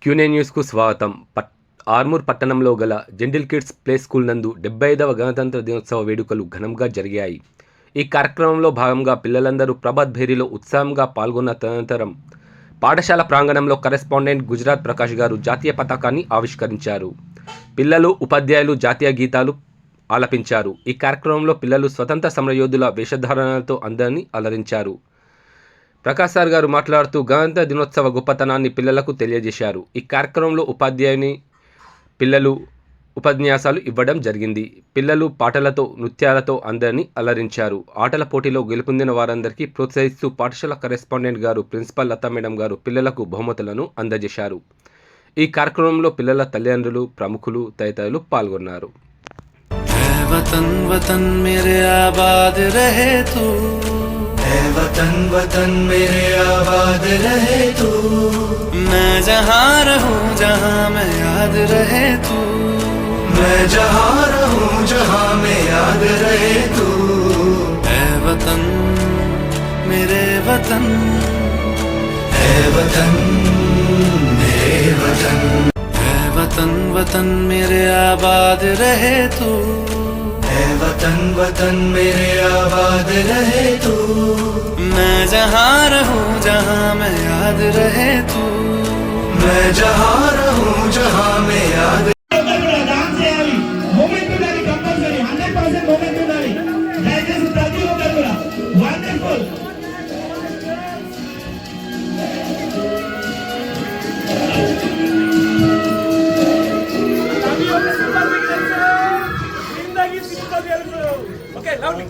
క్యూనే న్యూస్కు స్వాగతం. ఆర్మూర్ పట్టణంలో గల జెంటిల్ కిడ్స్ ప్లే స్కూల్ నందు 75వ గణతంత్ర దినోత్సవ వేడుకలు ఘనంగా జరిగాయి. ఈ కార్యక్రమంలో భాగంగా పిల్లలందరూ ప్రభాత్ భేరీలో ఉత్సాహంగా పాల్గొన్న తదనంతరం పాఠశాల ప్రాంగణంలో కరెస్పాండెంట్ గుజరాత్ ప్రకాష్ గారు జాతీయ పతాకాన్ని ఆవిష్కరించారు. పిల్లలు, ఉపాధ్యాయులు జాతీయ గీతాలు ఆలపించారు. ఈ కార్యక్రమంలో పిల్లలు స్వతంత్ర సమరయోధుల వేషధారణలతో అందరినీ అలరించారు. ప్రకాష్ సార్ గారు మాట్లాడుతూ గణతంత్ర దినోత్సవ గొప్పతనాన్ని పిల్లలకు తెలియజేశారు. ఈ కార్యక్రమంలో ఉపాధ్యాయుని పిల్లలు ఉపన్యాసాలు ఇవ్వడం జరిగింది. పిల్లలు పాటలతో, నృత్యాలతో అందరినీ అలరించారు. ఆటల పోటీలో గెలుపొందిన వారందరికీ ప్రోత్సహిస్తూ పాఠశాల కరెస్పాండెంట్ గారు, ప్రిన్సిపల్ లతా మేడం గారు పిల్లలకు బహుమతులను అందజేశారు. ఈ కార్యక్రమంలో పిల్లల తల్లిదండ్రులు, ప్రముఖులు తదితరులు పాల్గొన్నారు. वतन वतन मेरे आबाद रहे तू, मैं जहाँ रहूँ जहाँ मैं याद रहे तू, मैं जहाँ रहूँ जहाँ मैं याद रहे तू। ऐ वतन मेरे वतन, ऐ वतन मेरे वतन, ऐ वतन वतन मेरे आबाद रहे तू, वतन वतन मेरे आबाद रहे तू, मैं जहाँ रहूँ जहाँ मैं याद रहे तू, मैं जहाँ रहूँ जहाँ मैं याद। Okay, loudly.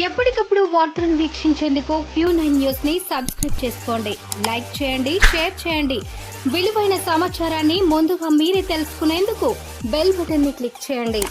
ఎప్పటికప్పుడు వార్తలను వీక్షించేందుకు Q9 న్యూస్ ని సబ్స్క్రైబ్ చేసుకోండి, లైక్ చేయండి, షేర్ చేయండి. విలువైన సమాచారాన్ని ముందుగా మీరే తెలుసుకునేందుకు బెల్ బటన్ ని క్లిక్ చేయండి.